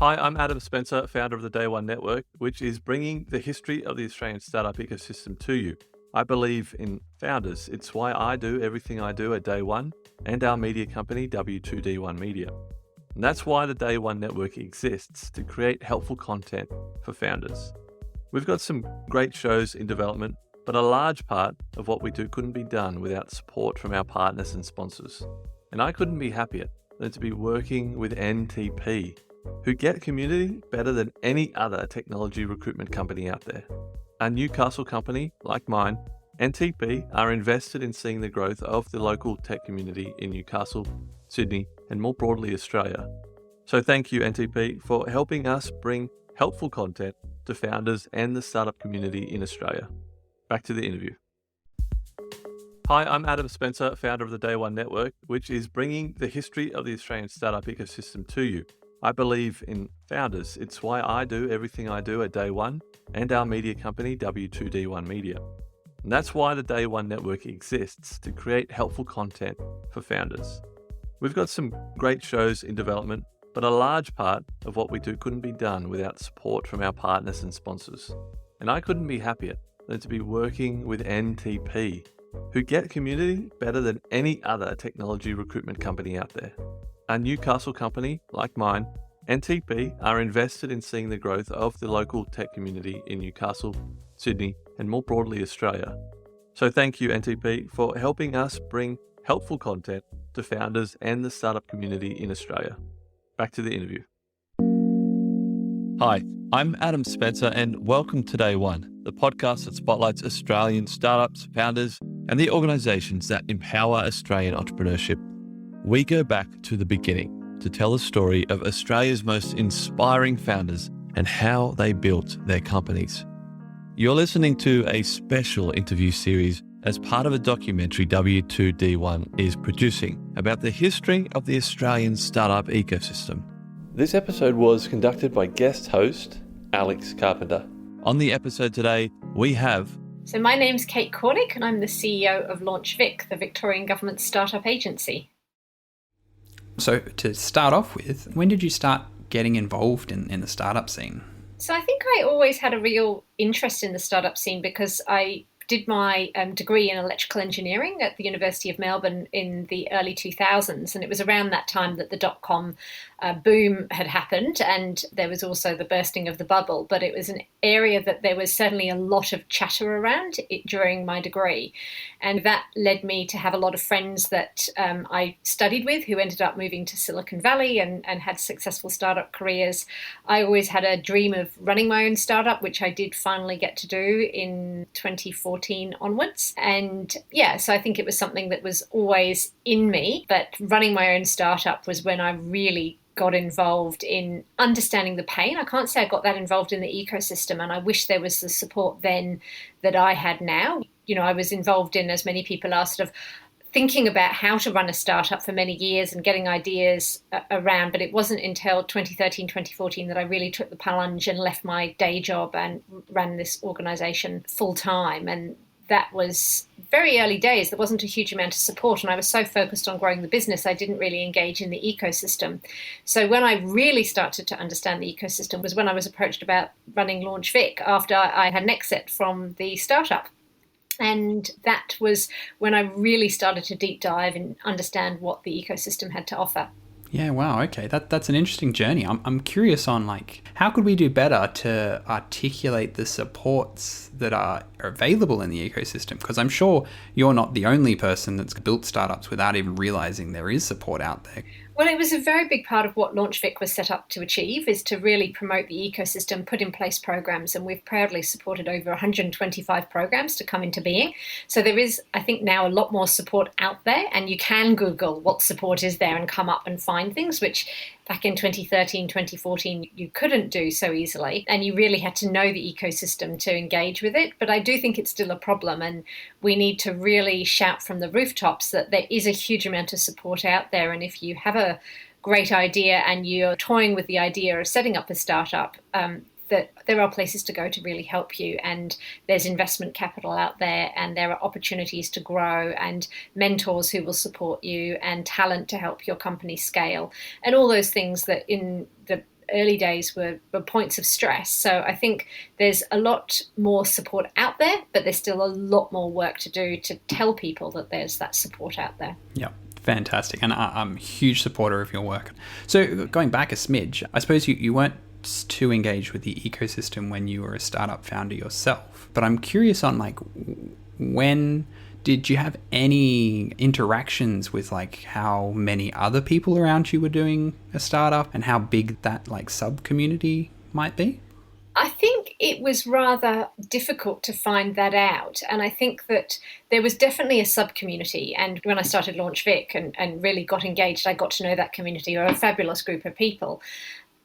Hi, I'm Adam Spencer, founder of the Day One Network, which is bringing the history of the Australian startup ecosystem to you. I believe in founders. It's why I do everything I do at Day One and our media company, W2D1 Media. And that's why the Day One Network exists, to create helpful content for founders. We've got some great shows in development, but a large part of what we do couldn't be done without support from our partners and sponsors. And I couldn't be happier than to be working with NTP, who get community better than any other technology recruitment company out there. A Newcastle company like mine, NTP are invested in seeing the growth of the local tech community in Newcastle, Sydney, and more broadly Australia. So thank you, NTP, for helping us bring helpful content to founders and the startup community in Australia. Back to the interview. Hi, I'm Adam Spencer, founder of the Day One Network, which is bringing the history of the Australian startup ecosystem to you. I believe in founders. It's why I do everything I do at Day One and our media company, W2D1 Media. And that's why the Day One Network exists, to create helpful content for founders. We've got some great shows in development, but a large part of what we do couldn't be done without support from our partners and sponsors. And I couldn't be happier than to be working with NTP, who get community better than any other technology recruitment company out there. A Newcastle company like mine, NTP are invested in seeing the growth of the local tech community in Newcastle, Sydney, and more broadly Australia. So thank you, NTP, for helping us bring helpful content to founders and the startup community in Australia. Back to the interview. Hi, I'm Adam Spencer, and welcome to Day One, the podcast that spotlights Australian startups, founders, and the organisations that empower Australian entrepreneurship. We go back to the beginning to tell the story of Australia's most inspiring founders and how they built their companies. You're listening to a special interview series as part of a documentary W2D1 is producing about the history of the Australian startup ecosystem. This episode was conducted by guest host Alex Carpenter. On the episode today, we have... So my name's Kate Cornick and I'm the CEO of LaunchVic, the Victorian Government startup agency. So to start off with, when did you start getting involved in the startup scene? So I think I always had a real interest in the startup scene because I did my degree in electrical engineering at the University of Melbourne in the early 2000s. And it was around that time that the dot-com boom had happened. And there was also the bursting of the bubble. But it was an area that there was certainly a lot of chatter around during my degree. And that led me to have a lot of friends that I studied with who ended up moving to Silicon Valley and had successful startup careers. I always had a dream of running my own startup, which I did finally get to do in 2014 onwards. And yeah, so I think it was something that was always in me. But running my own startup was when I really got involved in understanding the pain. I can't say I got that involved in the ecosystem, and I wish there was the support then that I had now. You know, I was involved in, as many people are, sort of thinking about how to run a startup for many years and getting ideas around, but it wasn't until 2013, 2014 that I really took the plunge and left my day job and ran this organisation full time. And that was very early days. There wasn't a huge amount of support, and I was so focused on growing the business, I didn't really engage in the ecosystem. So when I really started to understand the ecosystem was when I was approached about running LaunchVic after I had an exit from the startup. And that was when I really started to deep dive and understand what the ecosystem had to offer. Yeah, wow, okay. That's an interesting journey. I'm curious on, like, how could we do better to articulate the supports that are available in the ecosystem? Because I'm sure you're not the only person that's built startups without even realizing there is support out there. Well, it was a very big part of what LaunchVic was set up to achieve, is to really promote the ecosystem, put in place programs, and we've proudly supported over 125 programs to come into being. So there is, I think, now a lot more support out there, and you can Google what support is there and come up and find things, which back in 2013, 2014, you couldn't do so easily, and you really had to know the ecosystem to engage with it. But I do think it's still a problem, and we need to really shout from the rooftops that there is a huge amount of support out there. And if you have a great idea and you're toying with the idea of setting up a startup, that there are places to go to really help you, and there's investment capital out there, and there are opportunities to grow, and mentors who will support you, and talent to help your company scale, and all those things that in the early days were points of stress. So I think there's a lot more support out there, but there's still a lot more work to do to tell people that there's that support out there. Yeah. Fantastic. And I'm a huge supporter of your work. So going back a smidge, I suppose you weren't too engaged with the ecosystem when you were a startup founder yourself, but I'm curious on like, when did you have any interactions with like how many other people around you were doing a startup and how big that like sub community might be? I think it was rather difficult to find that out. And I think that there was definitely a sub-community. And when I started LaunchVic and really got engaged, I got to know that community, or a fabulous group of people.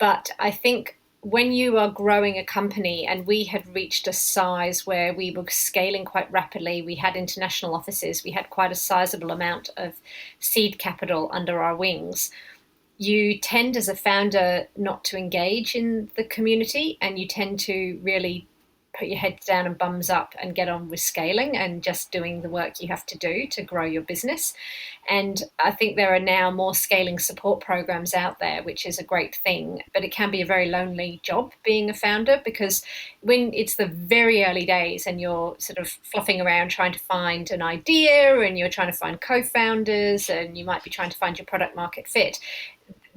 But I think when you are growing a company, and we had reached a size where we were scaling quite rapidly, we had international offices, we had quite a sizable amount of seed capital under our wings, you tend as a founder not to engage in the community, and you tend to really put your heads down and bums up and get on with scaling and just doing the work you have to do to grow your business. And I think there are now more scaling support programs out there, which is a great thing, but it can be a very lonely job being a founder, because when it's the very early days and you're sort of fluffing around trying to find an idea and you're trying to find co-founders and you might be trying to find your product market fit,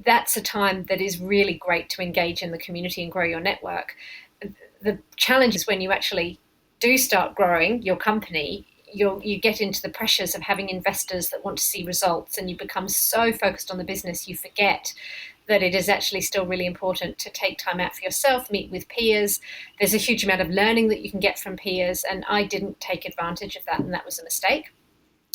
that's a time that is really great to engage in the community and grow your network. The challenge is when you actually do start growing your company, you get into the pressures of having investors that want to see results, and you become so focused on the business you forget that it is actually still really important to take time out for yourself, meet with peers. There's a huge amount of learning that you can get from peers, and I didn't take advantage of that, and that was a mistake.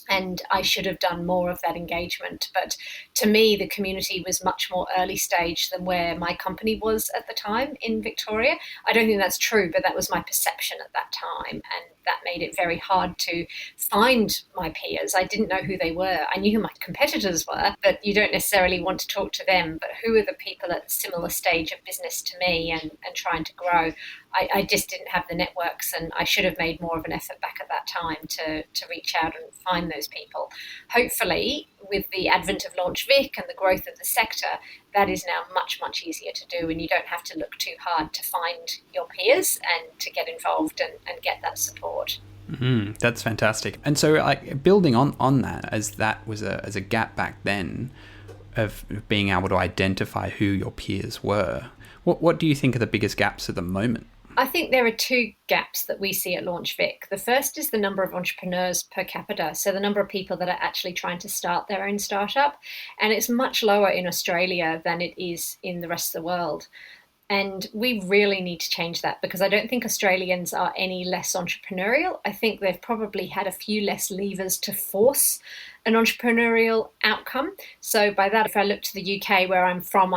And I should have done more of that engagement. But to me, the community was much more early stage than where my company was at the time in Victoria. I don't think that's true, but that was my perception at that time. And that made it very hard to find my peers. I didn't know who they were. I knew who my competitors were, but you don't necessarily want to talk to them. But who are the people at a similar stage of business to me and trying to grow? I just didn't have the networks, and I should have made more of an effort back at that time to reach out and find those people. Hopefully, with the advent of LaunchVic and the growth of the sector, that is now much, much easier to do, and you don't have to look too hard to find your peers and to get involved and get that support. Mm-hmm. That's fantastic. And so like building on that, as that was as a gap back then of being able to identify who your peers were, what do you think are the biggest gaps at the moment? I think there are two gaps that we see at LaunchVic. The first is the number of entrepreneurs per capita, so the number of people that are actually trying to start their own startup. And it's much lower in Australia than it is in the rest of the world. And we really need to change that, because I don't think Australians are any less entrepreneurial. I think they've probably had a few less levers to force an entrepreneurial outcome. So by that, if I look to the UK where I'm from,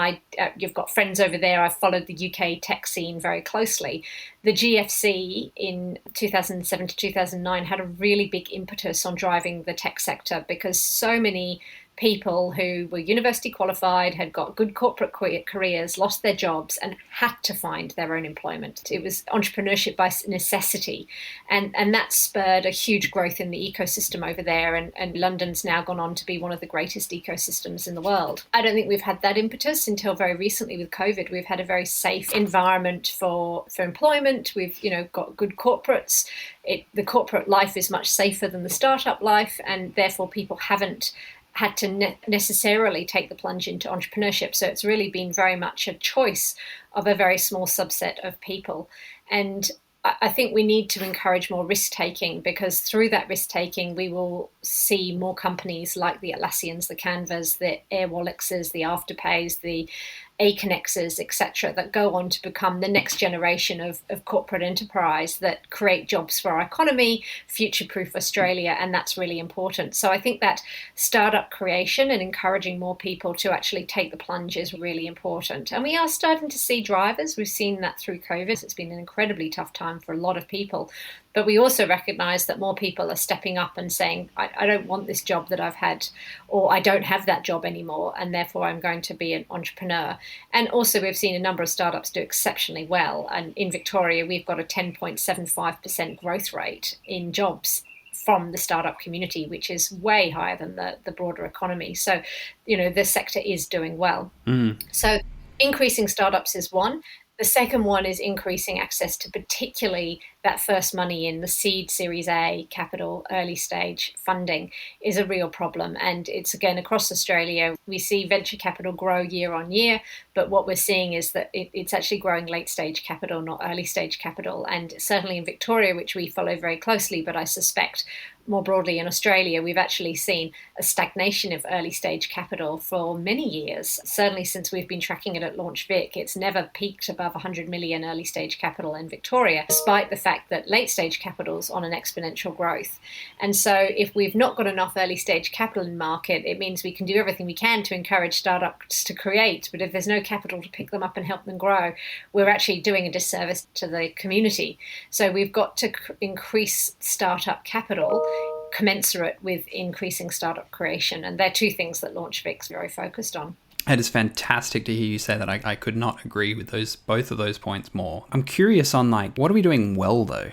you've got friends over there. I've followed the UK tech scene very closely. The GFC in 2007 to 2009 had a really big impetus on driving the tech sector, because so many people who were university qualified, had got good corporate careers, lost their jobs and had to find their own employment. It was entrepreneurship by necessity. And that spurred a huge growth in the ecosystem over there. And London's now gone on to be one of the greatest ecosystems in the world. I don't think we've had that impetus until very recently with COVID. We've had a very safe environment for employment. We've got good corporates. The corporate life is much safer than the startup life, and therefore people haven't had to necessarily take the plunge into entrepreneurship. So it's really been very much a choice of a very small subset of people. And I think we need to encourage more risk-taking, because through that risk-taking, we will see more companies like the Atlassians, the Canvas, the Airwallexes, the Afterpays, the Aconnexes, etc., that go on to become the next generation of corporate enterprise that create jobs for our economy, future-proof Australia, and that's really important. So I think that startup creation and encouraging more people to actually take the plunge is really important. And we are starting to see drivers. We've seen that through COVID. It's been an incredibly tough time for a lot of people. But we also recognise that more people are stepping up and saying, I don't want this job that I've had, or I don't have that job anymore, and therefore I'm going to be an entrepreneur. And also we've seen a number of startups do exceptionally well. And in Victoria, we've got a 10.75% growth rate in jobs from the startup community, which is way higher than the broader economy. So, the sector is doing well. So Increasing startups is one. The second one is increasing access to particularly that first money in the seed, Series A, capital, early stage funding is a real problem. And it's again across Australia. We see venture capital grow year on year, but what we're seeing is that it's actually growing late stage capital, not early stage capital. And certainly in Victoria, which we follow very closely, but I suspect more broadly in Australia, we've actually seen a stagnation of early stage capital for many years. Certainly since we've been tracking it at LaunchVic, it's never peaked above 100 million early stage capital in Victoria, despite the fact that late stage capital's on an exponential growth. And so if we've not got enough early stage capital in market, it means we can do everything we can to encourage startups to create. But if there's no capital to pick them up and help them grow, we're actually doing a disservice to the community. So we've got to increase startup capital commensurate with increasing startup creation. And they're two things that LaunchVic's very focused on. It is fantastic to hear you say that. I could not agree with both of those points more. I'm curious on what are we doing well though?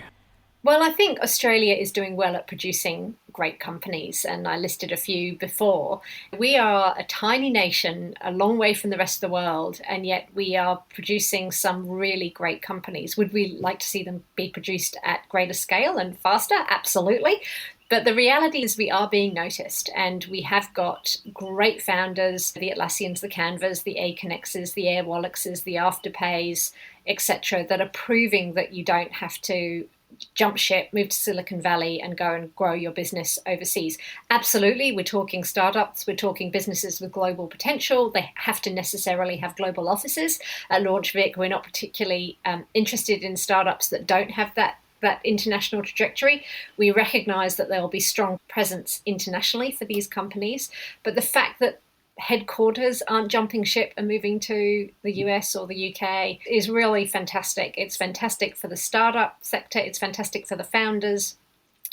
Well, I think Australia is doing well at producing great companies, and I listed a few before. We are a tiny nation, a long way from the rest of the world, and yet we are producing some really great companies. Would we like to see them be produced at greater scale and faster? Absolutely. But the reality is we are being noticed, and we have got great founders, the Atlassians, the Canvas, the Aconnexes, the Airwallexes, the Afterpays, etc., that are proving that you don't have to jump ship, move to Silicon Valley and go and grow your business overseas. Absolutely, we're talking startups, we're talking businesses with global potential. They have to necessarily have global offices. At LaunchVic, we're not particularly interested in startups that don't have that international trajectory. We recognise that there will be strong presence internationally for these companies, but the fact that headquarters aren't jumping ship and moving to the US or the UK is really fantastic. It's fantastic for the startup sector, it's fantastic for the founders,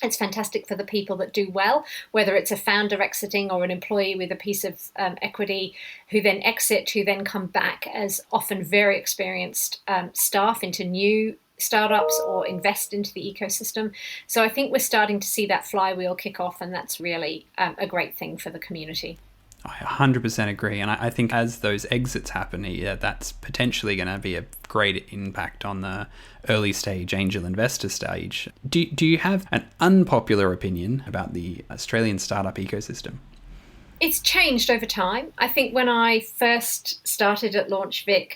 it's fantastic for the people that do well, whether it's a founder exiting or an employee with a piece of equity who then exit, who then come back as often very experienced staff into new startups or invest into the ecosystem. So I think we're starting to see that flywheel kick off, and that's really a great thing for the community. I 100% agree. And I think as those exits happen, that's potentially going to be a great impact on the early stage angel investor stage. Do you have an unpopular opinion about the Australian startup ecosystem? It's changed over time. I think when I first started at LaunchVic,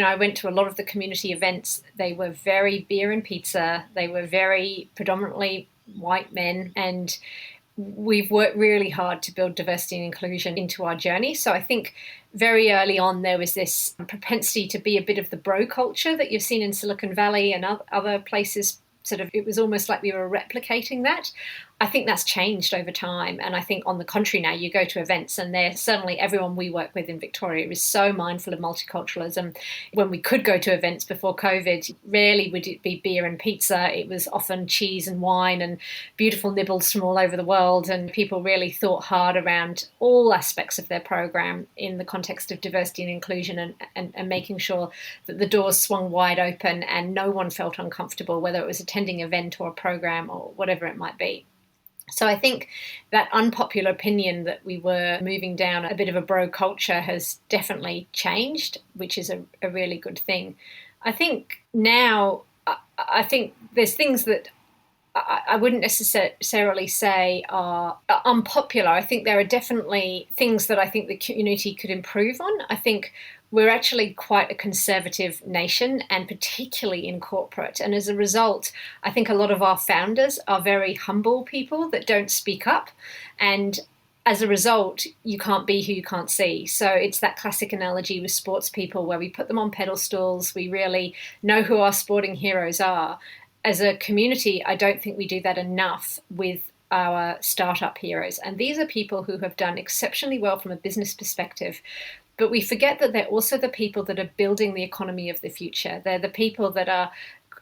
I went to a lot of the community events. They were very beer and pizza. They were very predominantly white men, and we've worked really hard to build diversity and inclusion into our journey. So I think very early on there was this propensity to be a bit of the bro culture that you've seen in Silicon Valley and other places. It was almost like we were replicating that. I think that's changed over time. And I think on the contrary now, you go to events and certainly everyone we work with in Victoria is so mindful of multiculturalism. When we could go to events before COVID, rarely would it be beer and pizza. It was often cheese and wine and beautiful nibbles from all over the world. And people really thought hard around all aspects of their program in the context of diversity and inclusion and making sure that the doors swung wide open and no one felt uncomfortable, whether it was attending an event or a program or whatever it might be. So I think that unpopular opinion that we were moving down a bit of a bro culture has definitely changed, which is a really good thing. I think now, I think there's things that I wouldn't necessarily say are unpopular. I think there are definitely things that I think the community could improve on. I think we're actually quite a conservative nation, and particularly in corporate. And as a result, I think a lot of our founders are very humble people that don't speak up. And as a result, you can't be who you can't see. So it's that classic analogy with sports people where we put them on pedestals. We really know who our sporting heroes are. As a community, I don't think we do that enough with our startup heroes. And these are people who have done exceptionally well from a business perspective. But we forget that they're also the people that are building the economy of the future. They're the people that are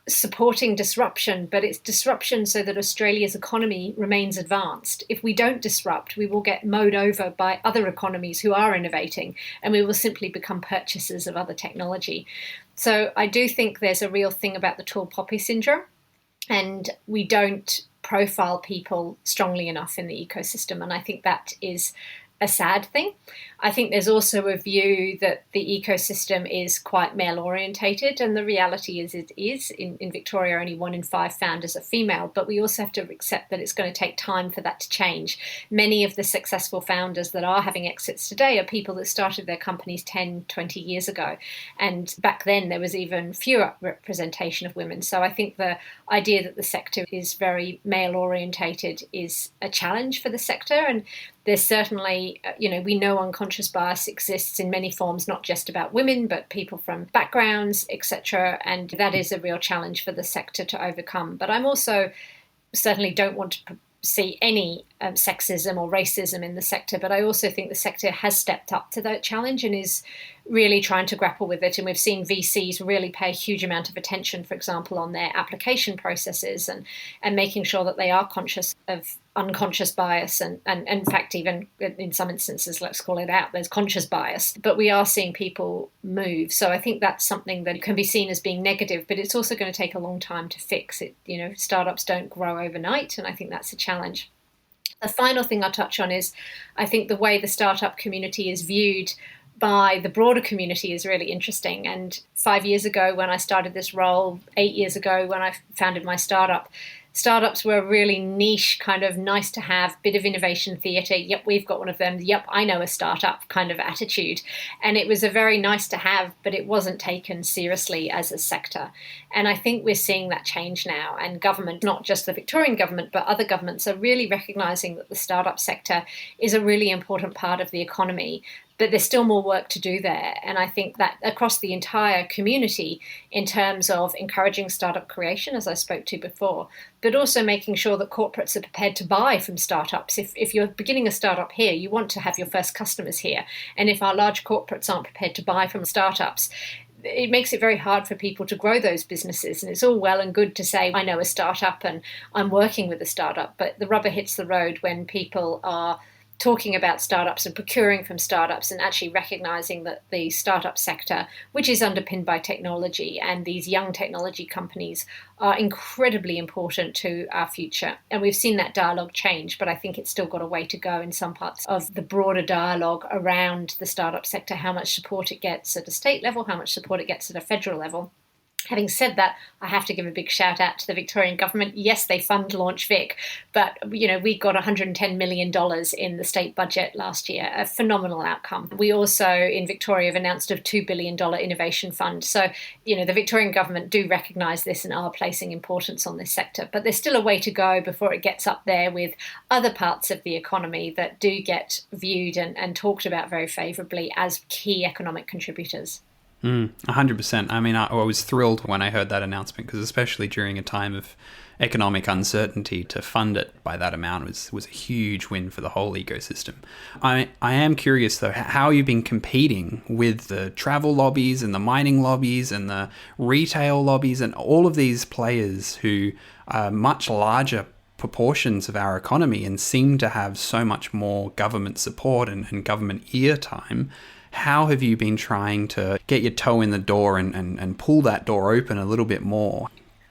supporting disruption, but it's disruption so that Australia's economy remains advanced. If we don't disrupt, we will get mowed over by other economies who are innovating, and we will simply become purchasers of other technology. So I do think there's a real thing about the tall poppy syndrome, and we don't profile people strongly enough in the ecosystem. And I think that is a sad thing. I think there's also a view that the ecosystem is quite male orientated, and the reality is it is. In Victoria, only 1 in 5 founders are female, but we also have to accept that it's going to take time for that to change. Many of the successful founders that are having exits today are people that started their companies 10, 20 years ago, and back then there was even fewer representation of women. So I think the idea that the sector is very male orientated is a challenge for the sector, and there's certainly, we know unconscious bias exists in many forms, not just about women, but people from backgrounds, etc. And that is a real challenge for the sector to overcome. But I'm also certainly don't want to see any sexism or racism in the sector, but I also think the sector has stepped up to that challenge and is really trying to grapple with it. And we've seen VCs really pay a huge amount of attention, for example, on their application processes and making sure that they are conscious of unconscious bias and in fact, even in some instances, let's call it out, there's conscious bias. But we are seeing people move. So I think that's something that can be seen as being negative, but it's also going to take a long time to fix it. Startups don't grow overnight, and I think that's a challenge. The final thing I'll touch on is I think the way the startup community is viewed by the broader community is really interesting. And 5 years ago when I started this role, 8 years ago when I founded my startups were a really niche, kind of nice to have, bit of innovation theatre. Yep, we've got one of them. Yep, I know a startup kind of attitude. And it was a very nice to have, but it wasn't taken seriously as a sector. And I think we're seeing that change now. And government, not just the Victorian government, but other governments are really recognising that the startup sector is a really important part of the economy. But there's still more work to do there. And I think that across the entire community, in terms of encouraging startup creation, as I spoke to before, but also making sure that corporates are prepared to buy from startups. If you're beginning a startup here, you want to have your first customers here. And if our large corporates aren't prepared to buy from startups, it makes it very hard for people to grow those businesses. And it's all well and good to say, I know a startup and I'm working with a startup, but the rubber hits the road when people are talking about startups and procuring from startups and actually recognizing that the startup sector, which is underpinned by technology and these young technology companies, are incredibly important to our future. And we've seen that dialogue change, but I think it's still got a way to go in some parts of the broader dialogue around the startup sector, how much support it gets at a state level, how much support it gets at a federal level. Having said that, I have to give a big shout out to the Victorian Government. Yes, they fund LaunchVic, but we got $110 million in the state budget last year, a phenomenal outcome. We also in Victoria have announced a $2 billion innovation fund. So, the Victorian Government do recognise this and are placing importance on this sector. But there's still a way to go before it gets up there with other parts of the economy that do get viewed and talked about very favourably as key economic contributors. 100%. I mean, I was thrilled when I heard that announcement because especially during a time of economic uncertainty, to fund it by that amount was a huge win for the whole ecosystem. I am curious, though, how you've been competing with the travel lobbies and the mining lobbies and the retail lobbies and all of these players who are much larger proportions of our economy and seem to have so much more government support and government ear time. How have you been trying to get your toe in the door and pull that door open a little bit more?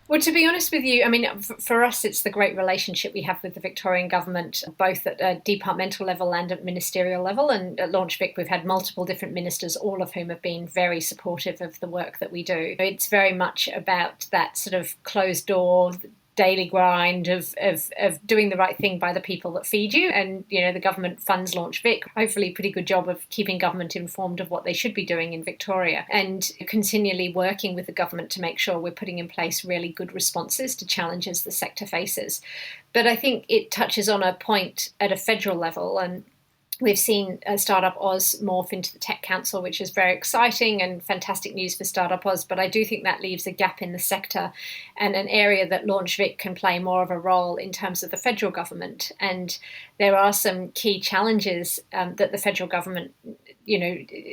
Well, to be honest with you, I mean, for us, it's the great relationship we have with the Victorian Government, both at a departmental level and at ministerial level. And at LaunchVic, we've had multiple different ministers, all of whom have been very supportive of the work that we do. It's very much about that sort of closed door, daily grind of doing the right thing by the people that feed you. And, the government funds LaunchVic, hopefully a pretty good job of keeping government informed of what they should be doing in Victoria and continually working with the government to make sure we're putting in place really good responses to challenges the sector faces. But I think it touches on a point at a federal level, and we've seen Startup Oz morph into the Tech Council, which is very exciting and fantastic news for Startup Oz. But I do think that leaves a gap in the sector and an area that LaunchVic can play more of a role in terms of the federal government. And there are some key challenges that the federal government,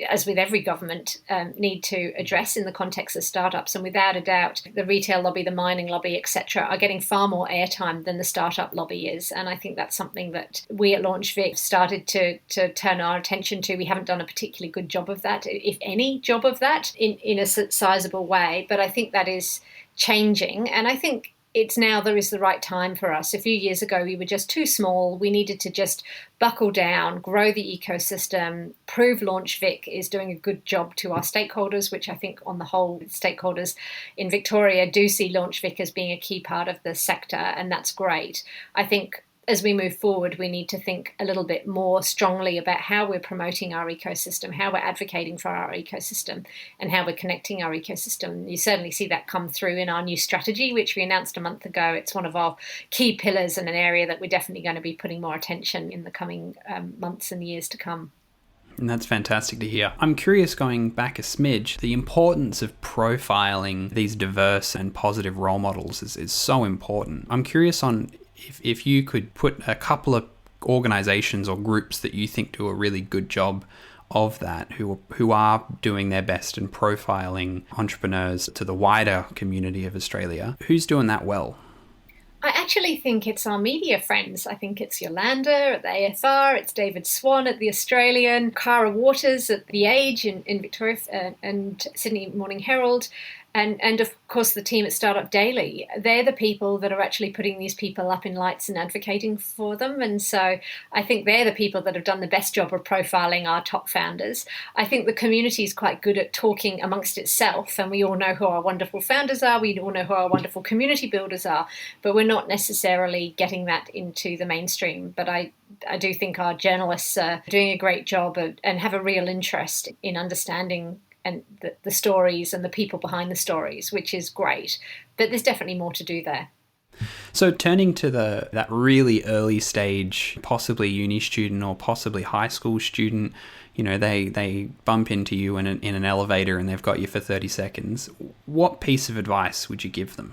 as with every government, need to address in the context of startups. And without a doubt, the retail lobby, the mining lobby, etc., are getting far more airtime than the startup lobby is. And I think that's something that we at LaunchVic started to turn our attention to. We haven't done a particularly good job of that, if any job of that, in a sizable way. But I think that is changing. And I think it's now there is the right time for us. A few years ago, we were just too small. We needed to just buckle down, grow the ecosystem, prove LaunchVic is doing a good job to our stakeholders, which I think on the whole, stakeholders in Victoria do see LaunchVic as being a key part of the sector, and that's great. I think as we move forward, we need to think a little bit more strongly about how we're promoting our ecosystem, how we're advocating for our ecosystem, and how we're connecting our ecosystem. You certainly see that come through in our new strategy, which we announced a month ago. It's one of our key pillars and an area that we're definitely going to be putting more attention in the coming months and years to come. And that's fantastic to hear. I'm curious, going back a smidge, the importance of profiling these diverse and positive role models is so important. I'm curious on if you could put a couple of organizations or groups that you think do a really good job of that, who are doing their best and profiling entrepreneurs to the wider community of Australia. Who's doing that well? I actually think it's our media friends. I think it's Yolanda at the AFR, it's David Swan at the Australian, Cara Waters at The Age in Victoria and Sydney Morning Herald, and of course the team at Startup Daily. They're the people that are actually putting these people up in lights and advocating for them. And so I think they're the people that have done the best job of profiling our top founders. I think the community is quite good at talking amongst itself, and we all know who our wonderful founders are, we all know who our wonderful community builders are, but we're not necessarily getting that into the mainstream. But I do think our journalists are doing a great job and have a real interest in understanding and the stories and the people behind the stories, which is great. But there's definitely more to do there. So turning to that really early stage, possibly uni student or possibly high school student, they bump into you in an elevator and they've got you for 30 seconds. What piece of advice would you give them?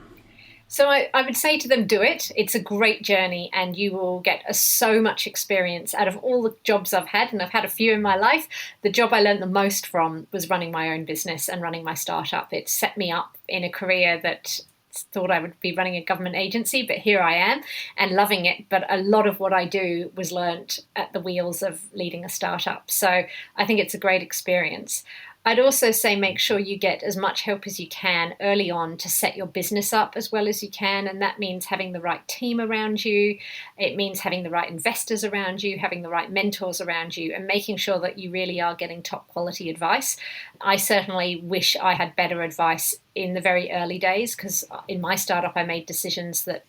So I would say to them, do it. It's a great journey and you will get so much experience out of all the jobs I've had, and I've had a few in my life. The job I learned the most from was running my own business and running my startup. It set me up in a career that thought I would be running a government agency, but here I am and loving it. But a lot of what I do was learnt at the wheels of leading a startup. So I think it's a great experience. I'd also say make sure you get as much help as you can early on to set your business up as well as you can. And that means having the right team around you. It means having the right investors around you, having the right mentors around you, and making sure that you really are getting top quality advice. I certainly wish I had better advice in the very early days, because in my startup, I made decisions that,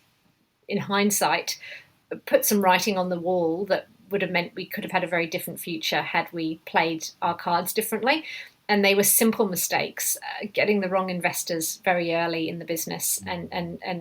in hindsight, put some writing on the wall that would have meant we could have had a very different future had we played our cards differently. And they were simple mistakes, getting the wrong investors very early in the business and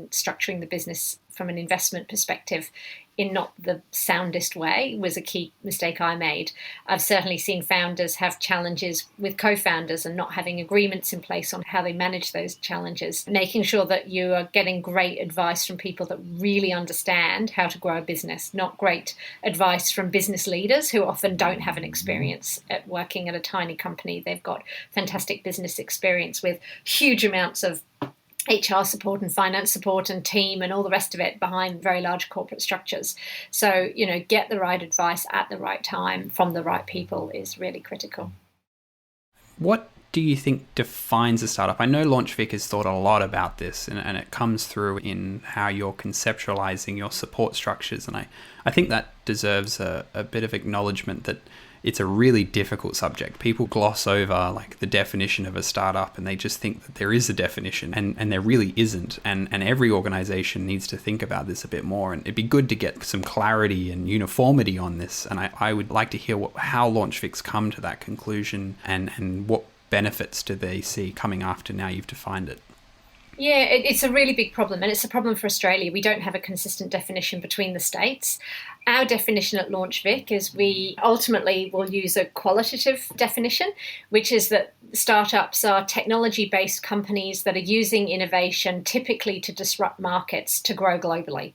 structuring the business from an investment perspective in not the soundest way was a key mistake I made. I've certainly seen founders have challenges with co-founders and not having agreements in place on how they manage those challenges. Making sure that you are getting great advice from people that really understand how to grow a business, not great advice from business leaders who often don't have an experience at working at a tiny company. They've got fantastic business experience with huge amounts of HR support and finance support and team and all the rest of it behind very large corporate structures. So, get the right advice at the right time from the right people is really critical. What do you think defines a startup? I know LaunchVic has thought a lot about this, and it comes through in how you're conceptualizing your support structures. And I think that deserves a bit of acknowledgement that it's a really difficult subject. People gloss over the definition of a startup and they just think that there is a definition and there really isn't. And every organization needs to think about this a bit more. And it'd be good to get some clarity and uniformity on this. And I would like to hear how LaunchVic's come to that conclusion and what benefits do they see coming after now you've defined it. Yeah, it's a really big problem, and it's a problem for Australia. We don't have a consistent definition between the states. Our definition at LaunchVic is we ultimately will use a qualitative definition, which is that startups are technology-based companies that are using innovation typically to disrupt markets to grow globally.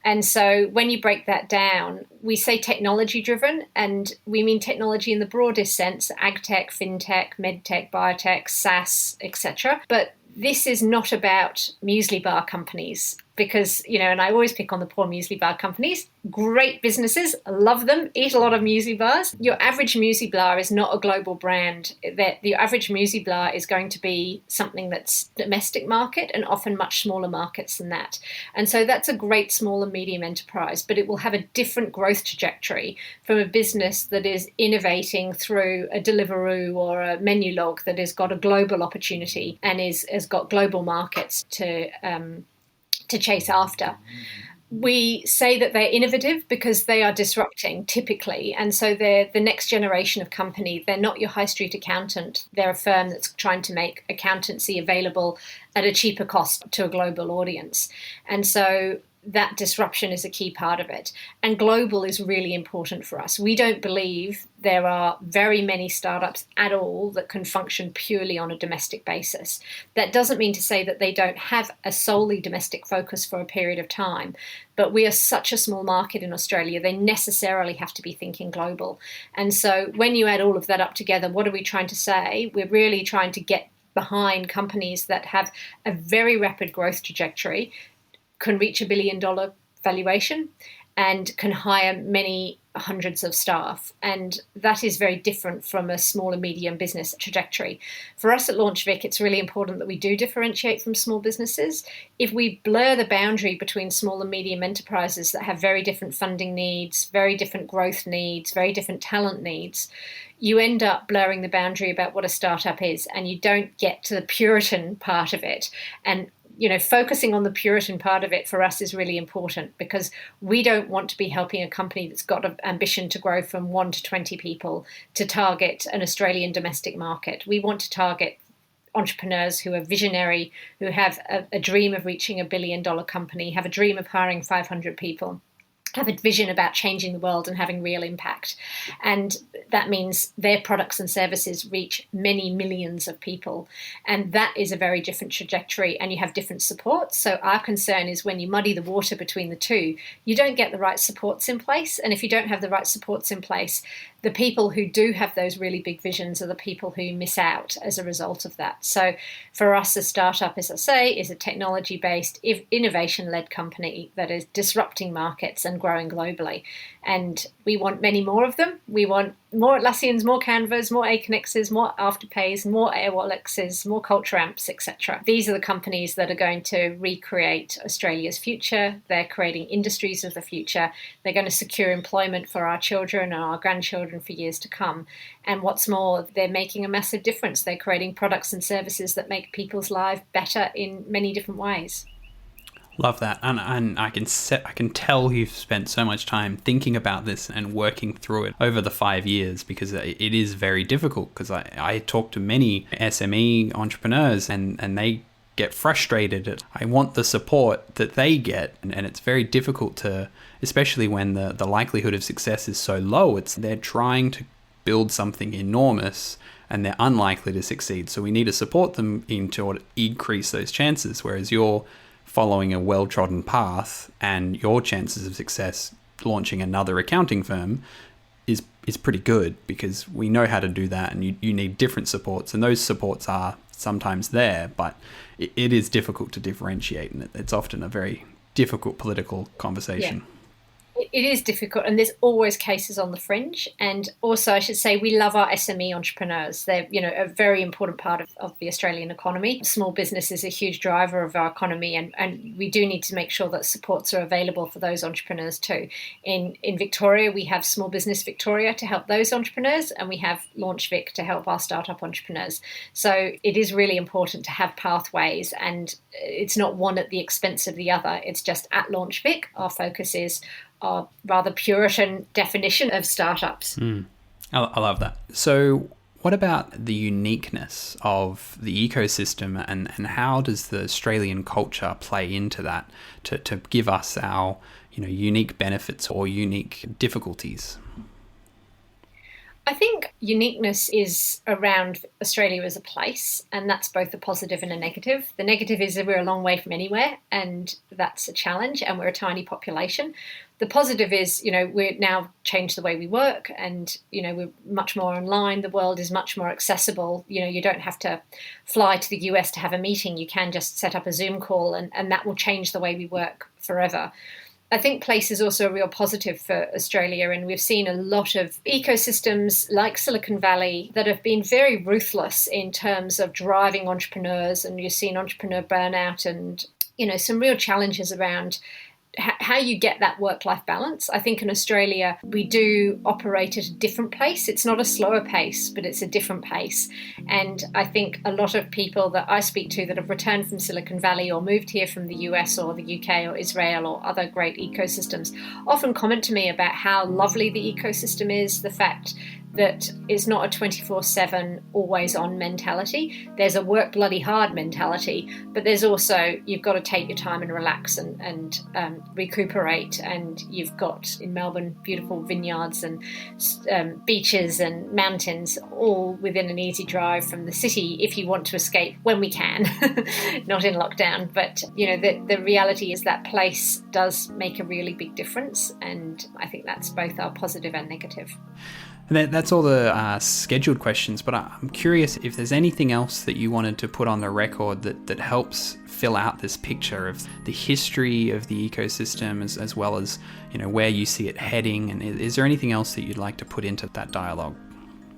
And so when you break that down, we say technology-driven, and we mean technology in the broadest sense, agtech, fintech, medtech, biotech, SaaS, etc. But this is not about muesli bar companies because, and I always pick on the poor muesli bar companies. Great businesses, love them, eat a lot of muesli bars. Your average muesli bar is not a global brand. That the average muesli bar is going to be something that's domestic market and often much smaller markets than that. And so that's a great small and medium enterprise, but it will have a different growth trajectory from a business that is innovating through a Deliveroo or a Menulog that has got a global opportunity and has got global markets to chase after. We say that they're innovative because they are disrupting typically. And so they're the next generation of company. They're not your high street accountant. They're a firm that's trying to make accountancy available at a cheaper cost to a global audience. And so that disruption is a key part of it. And global is really important for us. We don't believe there are very many startups at all that can function purely on a domestic basis. That doesn't mean to say that they don't have a solely domestic focus for a period of time, but we are such a small market in Australia, they necessarily have to be thinking global. And so when you add all of that up together, what are we trying to say? We're really trying to get behind companies that have a very rapid growth trajectory, can reach $1 billion valuation, and can hire many hundreds of staff. And that is very different from a small and medium business trajectory. For us at LaunchVic, it's really important that we do differentiate from small businesses. If we blur the boundary between small and medium enterprises that have very different funding needs, very different growth needs, very different talent needs, you end up blurring the boundary about what a startup is, and you don't get to the Puritan part of it. And focusing on the Puritan part of it for us is really important, because we don't want to be helping a company that's got an ambition to grow from 1 to 20 people to target an Australian domestic market. We want to target entrepreneurs who are visionary, who have a dream of reaching $1 billion company, have a dream of hiring 500 people, have a vision about changing the world and having real impact. And that means their products and services reach many millions of people. And that is a very different trajectory, and you have different supports. So our concern is when you muddy the water between the two, you don't get the right supports in place. And if you don't have the right supports in place, the people who do have those really big visions are the people who miss out as a result of that. So for us, a startup, as I say, is a technology-based, innovation-led company that is disrupting markets and growing globally. And we want many more of them. We want more Atlassians, more Canvas, more Aconnexes, more Afterpays, more Airwalexes, more Culture Amps, etc. These are the companies that are going to recreate Australia's future. They're creating industries of the future. They're going to secure employment for our children and our grandchildren for years to come. And what's more, they're making a massive difference. They're creating products and services that make people's lives better in many different ways. Love that, and I can tell you've spent so much time thinking about this and working through it over the 5 years, because it is very difficult. Because I talk to many SME entrepreneurs and they get frustrated. I want the support that they get, and it's very difficult to, especially when the likelihood of success is so low. They're trying to build something enormous and they're unlikely to succeed. So we need to support them to increase those chances. Whereas you're following a well-trodden path, and your chances of success launching another accounting firm is pretty good, because we know how to do that, and you need different supports, and those supports are sometimes there, but it is difficult to differentiate, and it's often a very difficult political conversation. Yeah. It is difficult, and there's always cases on the fringe. And also, I should say, we love our SME entrepreneurs. They're, a very important part of the Australian economy. Small business is a huge driver of our economy, and we do need to make sure that supports are available for those entrepreneurs too. In Victoria, we have Small Business Victoria to help those entrepreneurs, and we have LaunchVic to help our startup entrepreneurs. So it is really important to have pathways, and it's not one at the expense of the other. It's just at LaunchVic, our focus is our rather Puritan definition of startups. I love that. So what about the uniqueness of the ecosystem, and how does the Australian culture play into that to give us our unique benefits or unique difficulties? I think uniqueness is around Australia as a place, and that's both a positive and a negative. The negative is that we're a long way from anywhere, and that's a challenge, and we're a tiny population. The positive is, we're now changed the way we work, and, we're much more online. The world is much more accessible. You don't have to fly to the US to have a meeting. You can just set up a Zoom call, and that will change the way we work forever. I think place is also a real positive for Australia, and we've seen a lot of ecosystems like Silicon Valley that have been very ruthless in terms of driving entrepreneurs, and you've seen entrepreneur burnout and, some real challenges around how you get that work-life balance. I think in Australia, we do operate at a different pace. It's not a slower pace, but it's a different pace. And I think a lot of people that I speak to that have returned from Silicon Valley or moved here from the US or the UK or Israel or other great ecosystems often comment to me about how lovely the ecosystem is, the fact that it's not a 24/7 always on mentality. There's a work bloody hard mentality, but there's also, you've got to take your time and relax and recuperate. And you've got in Melbourne beautiful vineyards and beaches and mountains all within an easy drive from the city if you want to escape when we can, not in lockdown. But the reality is that place does make a really big difference, and I think that's both our positive and negative. And that's all the scheduled questions, but I'm curious if there's anything else that you wanted to put on the record that helps fill out this picture of the history of the ecosystem as well as, where you see it heading. And is there anything else that you'd like to put into that dialogue?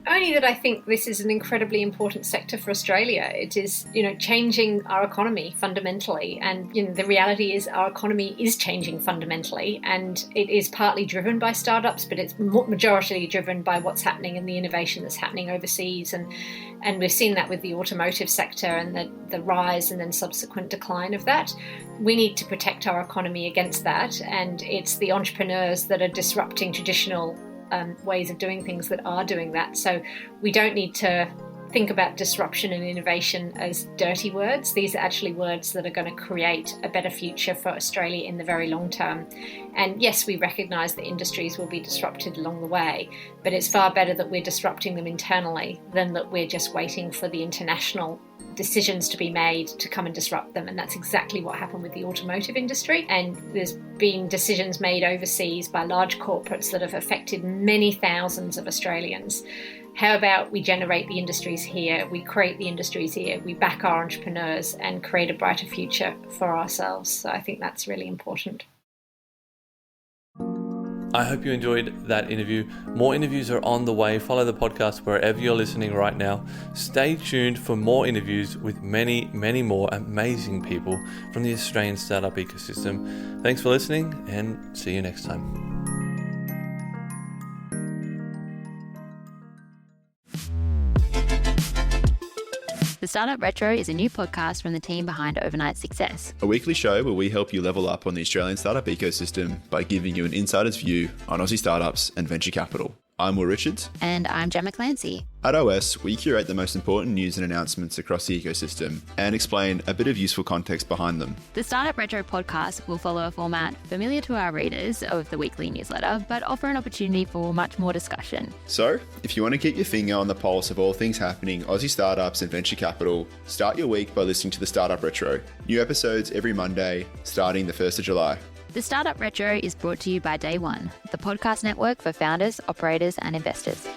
Only that I think this is an incredibly important sector for Australia. It is, changing our economy fundamentally. And, the reality is our economy is changing fundamentally. And it is partly driven by startups, but it's majority driven by what's happening and the innovation that's happening overseas. And we've seen that with the automotive sector and the rise and then subsequent decline of that. We need to protect our economy against that. And it's the entrepreneurs that are disrupting traditional ways of doing things that are doing that. So we don't need to think about disruption and innovation as dirty words. These are actually words that are going to create a better future for Australia in the very long term. And yes, we recognise that industries will be disrupted along the way, but it's far better that we're disrupting them internally than that we're just waiting for the international decisions to be made to come and disrupt them. And that's exactly what happened with the automotive industry. And there's been decisions made overseas by large corporates that have affected many thousands of Australians. How about we generate the industries here, we create the industries here, we back our entrepreneurs and create a brighter future for ourselves. So I think that's really important. I hope you enjoyed that interview. More interviews are on the way. Follow the podcast wherever you're listening right now. Stay tuned for more interviews with many, many more amazing people from the Australian startup ecosystem. Thanks for listening, and see you next time. The Startup Retro is a new podcast from the team behind Overnight Success. A weekly show where we help you level up on the Australian startup ecosystem by giving you an insider's view on Aussie startups and venture capital. I'm Will Richards. And I'm Gemma Clancy. At OS, we curate the most important news and announcements across the ecosystem and explain a bit of useful context behind them. The Startup Retro podcast will follow a format familiar to our readers of the weekly newsletter, but offer an opportunity for much more discussion. So, if you want to keep your finger on the pulse of all things happening Aussie startups and venture capital, start your week by listening to the Startup Retro. New episodes every Monday, starting the 1st of July. The Startup Retro is brought to you by Day One, the podcast network for founders, operators, and investors.